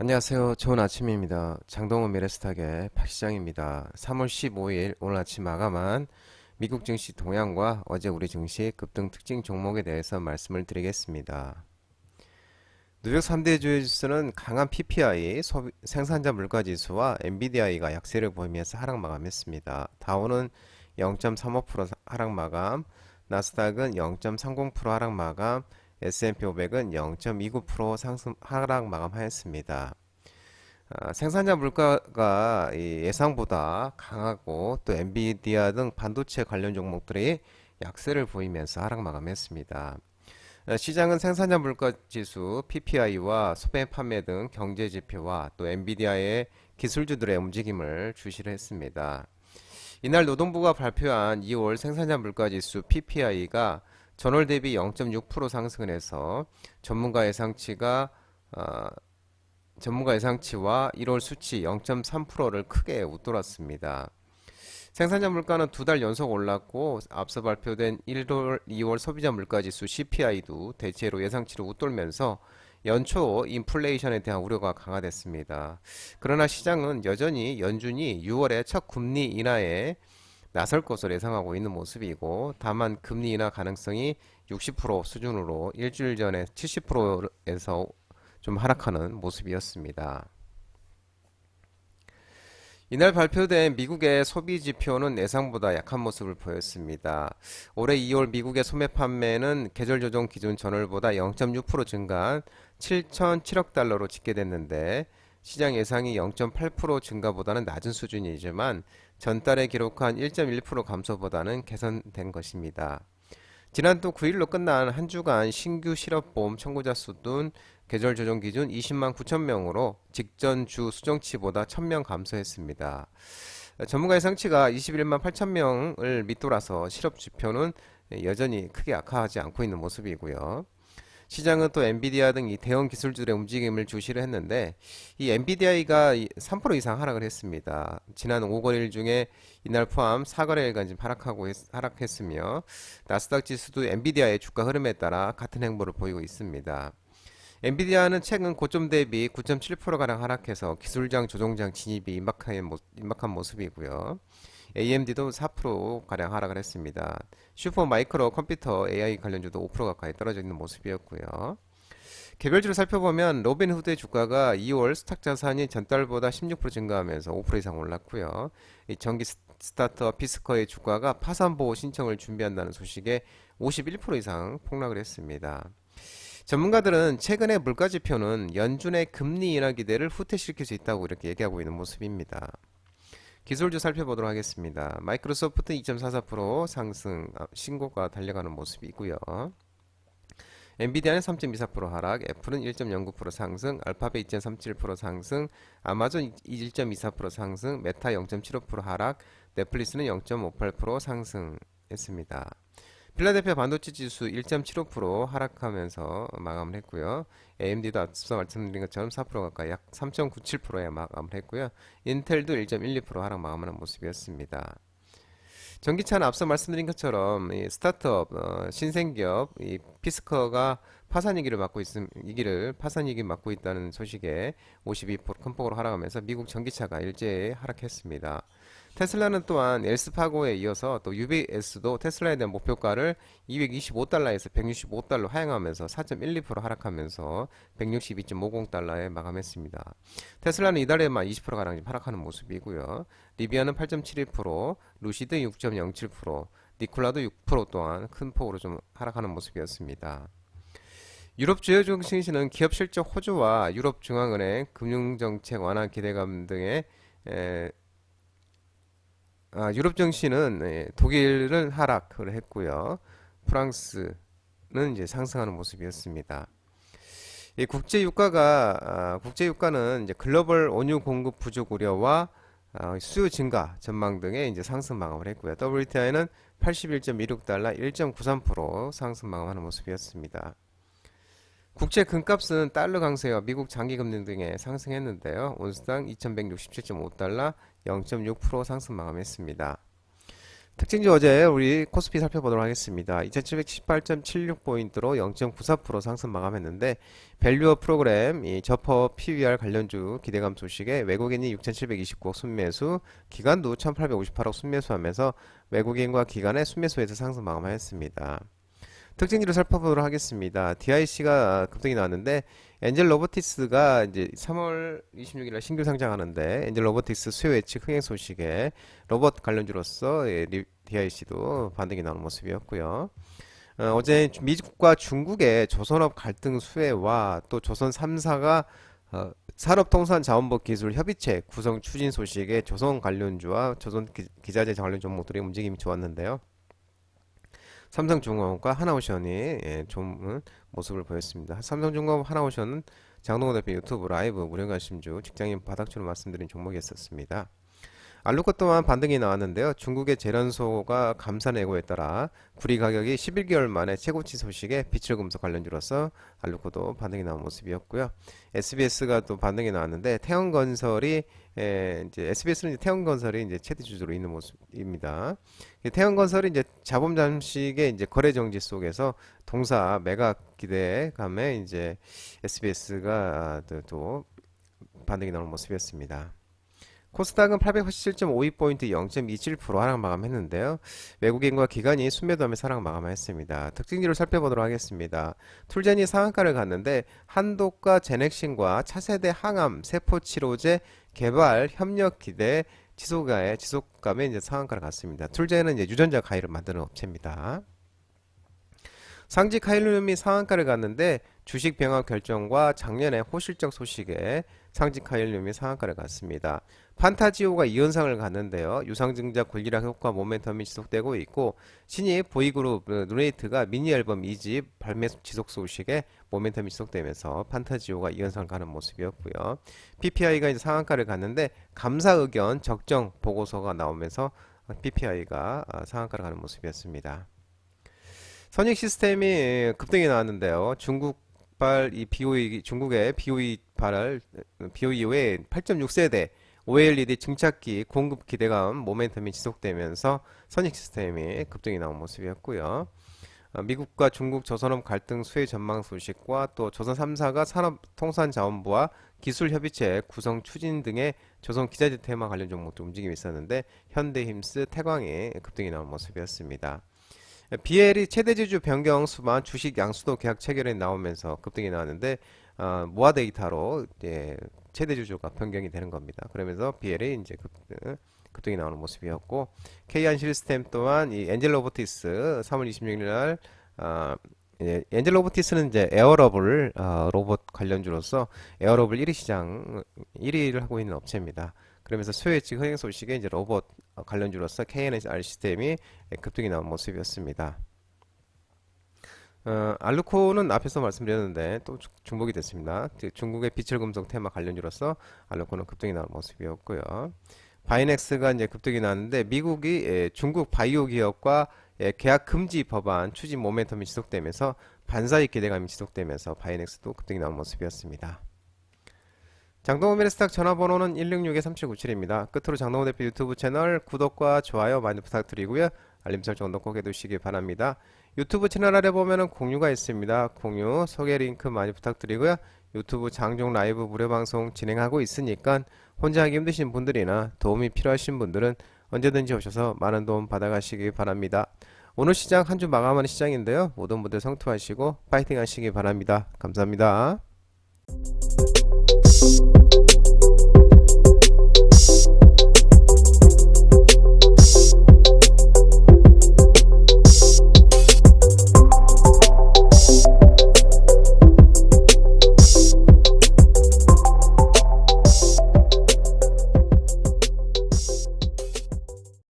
안녕하세요. 좋은 아침입니다. 장동원 미래스탁의 박시장입니다. 3월 15일 오늘 아침 마감한 미국 증시 동향과 어제 우리 증시 급등 특징 종목에 대해서 말씀을 드리겠습니다. 뉴욕 3대 주요 지수는 강한 PPI, 생산자 물가 지수와 엔비디아이가 약세를 보이면서 하락 마감했습니다. 다우는 0.35% 하락 마감, 나스닥은 0.30% 하락 마감, S&P 500은 0.29% 상승 하락 마감하였습니다. 생산자 물가가 예상보다 강하고 또 엔비디아 등 반도체 관련 종목들이 약세를 보이면서 하락 마감했습니다. 시장은 생산자 물가 지수 PPI와 소매 판매 등 경제 지표와 또 엔비디아의 기술주들의 움직임을 주시를 했습니다. 이날 노동부가 발표한 2월 생산자 물가 지수 PPI가 전월 대비 0.6% 상승을 해서 전문가 예상치가 전문가 예상치와 1월 수치 0.3%를 크게 웃돌았습니다. 생산자 물가는 두 달 연속 올랐고 앞서 발표된 1월, 2월 소비자 물가지수 CPI도 대체로 예상치를 웃돌면서 연초 인플레이션에 대한 우려가 강화됐습니다. 그러나 시장은 여전히 연준이 6월에 첫 금리 인하에 나설 것으로 예상하고 있는 모습이고 다만 금리 인하 가능성이 60% 수준으로 일주일 전에 70%에서 좀 하락하는 모습이었습니다. 이날 발표된 미국의 소비 지표는 예상보다 약한 모습을 보였습니다. 올해 2월 미국의 소매 판매는 계절 조정 기준 전월보다 0.6% 증가한 7,007억 달러로 집계됐는데 시장 예상이 0.8% 증가보다는 낮은 수준이지만 전달에 기록한 1.1% 감소보다는 개선된 것입니다. 지난달 9일로 끝난 한 주간 신규 실업보험 청구자 수는 계절 조정 기준 20만 9천 명으로 직전 주 수정치보다 1,000명 감소했습니다. 전문가 예상치가 21만 8천 명을 밑돌아서 실업 지표는 여전히 크게 악화하지 않고 있는 모습이고요. 시장은 또 엔비디아 등 이 대형 기술주들의 움직임을 주시를 했는데 이 엔비디아가 3% 이상 하락을 했습니다. 지난 5거래일 중에 이날 포함 4거래일간 지금 하락했으며 나스닥 지수도 엔비디아의 주가 흐름에 따라 같은 행보를 보이고 있습니다. 엔비디아는 최근 고점 대비 9.7%가량 하락해서 기술장 조종장 진입이 임박한 모습이고요. AMD도 4%가량 하락을 했습니다. 슈퍼 마이크로 컴퓨터 AI 관련주도 5% 가까이 떨어져 있는 모습이었고요. 개별주를 살펴보면 로빈후드의 주가가 2월 스탁 자산이 전달보다 16% 증가하면서 5% 이상 올랐고요. 이 전기 스타트업 피스커의 주가가 파산 보호 신청을 준비한다는 소식에 51% 이상 폭락을 했습니다. 전문가들은 최근의 물가 지표는 연준의 금리 인하 기대를 후퇴시킬 수 있다고 이렇게 얘기하고 있는 모습입니다. 기술주 살펴보도록 하겠습니다. 마이크로소프트 2.44% 상승, 신고가 달려가는 모습이고요. 엔비디아는 3.24% 하락, 애플은 1.09% 상승, 알파벳 2.37% 상승, 아마존 1.24% 상승, 메타 0.75% 하락, 넷플릭스는 0.58% 상승했습니다. 필라델피아 반도체 지수 1.75% 하락하면서 마감을 했고요. AMD도 앞서 말씀드린 것처럼 4% 가까이 약 3.97%에 마감을 했고요. 인텔도 1.12% 하락 마감하는 모습이었습니다. 전기차는 앞서 말씀드린 것처럼 이 스타트업, 신생기업, 이 피스커가 파산 위기를 맞고 있다는 소식에 52% 큰 폭으로 하락하면서 미국 전기차가 일제히 하락했습니다. 테슬라는 또한 엘스파고에 이어서 또 UBS도 테슬라에 대한 목표가를 225달러에서 165달러 하향하면서 4.12% 하락하면서 162.50달러에 마감했습니다. 테슬라는 이달에만 20%가량 하락하는 모습이고요. 리비아는 8.72%, 루시드 6.07%, 니콜라도 6% 또한 큰 폭으로 좀 하락하는 모습이었습니다. 유럽 주요 증시는 기업 실적 호조와 유럽 중앙은행 금융정책 완화 기대감 등의 유럽 증시는 독일은 하락을 했고요. 프랑스는 이제 상승하는 모습이었습니다. 이 국제 유가는 이제 글로벌 원유 공급 부족 우려와 수요 증가 전망 등의 이제 상승 마감을 했고요. WTI는 81.26달러 1.93% 상승 마감하는 모습이었습니다. 국제 금값은 달러 강세와 미국 장기 금리 등에 상승했는데요. 온스당 2167.5달러 0.6% 상승 마감했습니다. 특징주 어제 우리 코스피 살펴보도록 하겠습니다. 2778.76포인트로 0.94% 상승 마감했는데 밸류어 프로그램 이 저퍼 PBR 관련주 기대감 소식에 외국인이 6,729억 순매수, 기관도 1,858억 순매수하면서 외국인과 기관의 순매수에서 상승 마감하였습니다. 특징지를 살펴보도록 하겠습니다. DIC가 급등이 나왔는데 엔젤 로보티스가 이제 3월 26일에 신규 상장하는데 엔젤 로보티스 수요 예측 흥행 소식에 로봇 관련주로서 DIC도 반등이 나오는 모습이었고요. 어제 미국과 중국의 조선업 갈등 수혜와 또 조선 3사가 산업통상자원부 기술 협의체 구성 추진 소식에 조선 관련주와 조선 기자재 관련 종목들의 움직임이 좋았는데요. 삼성중공업과 하나오션이 좋은 모습을 보였습니다. 삼성중공업, 하나오션은 장동건 대표 유튜브 라이브 무료 관심주 직장인 바닥주로 말씀드린 종목이었습니다. 알루코 또한 반등이 나왔는데요. 중국의 재련소가 감산 예고에 따라 구리 가격이 11개월 만에 최고치 소식에 비철금속 관련주로서 알루코도 반등이 나온 모습이었고요. SBS가 또 반등이 나왔는데 태형건설이 이제 SBS는 태형건설이 이제 최대 주주로 있는 모습입니다. 태형건설이 이제 자본 잠식의 이제 거래 정지 속에서 동사 매각 기대감에 이제 SBS가 또 반등이 나온 모습이었습니다. 코스닥은 887.52포인트 0.27% 하락 마감했는데요. 외국인과 기관이 순매도하면서 하락 마감했습니다. 특징지를 살펴보도록 하겠습니다. 툴젠이 상한가를 갔는데 한독과 제넥신과 차세대 항암 세포치료제 개발 협력 기대 지속감에 이제 상한가를 갔습니다. 툴젠은 이제 유전자 가위를 만드는 업체입니다. 상지 카일륨이 상한가를 갔는데 주식 병합 결정과 작년에 호실적 소식에 상지 카일륨이 상한가를 갔습니다. 판타지오가 2연상을 갔는데요. 유상증자 권리락 효과 모멘텀이 지속되고 있고 신입 보이그룹 누네이트가 미니 앨범 2집 발매 지속 소식에 모멘텀이 지속되면서 판타지오가 2연상 가는 모습이었고요. PPI가 이제 상한가를 갔는데 감사 의견 적정 보고서가 나오면서 PPI가 상한가를 가는 모습이었습니다. 선익 시스템이 급등이 나왔는데요. 중국발 이 BOE 중국의 BOE 발을 BOE 외에 8.6세대 OLED 증착기 공급 기대감 모멘텀이 지속되면서 선익 시스템이 급등이 나온 모습이었고요. 미국과 중국 조선업 갈등 수혜 전망 소식과 또 조선 3사가 산업통상자원부와 기술협의체 구성 추진 등의 조선 기자재 테마 관련 종목도 움직임이 있었는데 현대힘스, 태광이 급등이 나온 모습이었습니다. BL이 최대주주 변경 수반 주식 양수도 계약 체결에 나오면서 급등이 나왔는데 모아 데이터로 이제 최대주주가 변경이 되는 겁니다. 그러면서 BL이 이제 급등이 나오는 모습이었고 K안 시스템 또한 이 엔젤 로보티스 3월 26일 날 엔젤 로보티스는 이제 에어러블 로봇 관련주로서 에어러블 1위 시장 1위를 하고 있는 업체입니다. 그러면서 수요 예측 흥행 소식에 이제 로봇 관련주로서 KNR 시스템이 급등이 나온 모습이었습니다. 알루코는 앞에서 말씀드렸는데 또 중복이 됐습니다. 중국의 비철금속 테마 관련주로서 알루코는 급등이 나온 모습이었고요. 바이넥스가 이제 급등이 나왔는데 미국이 중국 바이오 기업과 계약 금지 법안 추진 모멘텀이 지속되면서 반사익 기대감이 지속되면서 바이넥스도 급등이 나온 모습이었습니다. 장동호 미래스탁 전화번호는 166-3797입니다. 끝으로 장동호 대표 유튜브 채널 구독과 좋아요 많이 부탁드리고요. 알림 설정도 꼭 해두시기 바랍니다. 유튜브 채널 아래 보면은 공유가 있습니다. 공유, 소개 링크 많이 부탁드리고요. 유튜브 장종 라이브 무료 방송 진행하고 있으니까 혼자 하기 힘드신 분들이나 도움이 필요하신 분들은 언제든지 오셔서 많은 도움 받아가시기 바랍니다. 오늘 시장 한 주 마감하는 시장인데요. 모든 분들 성투하시고 파이팅 하시기 바랍니다. 감사합니다.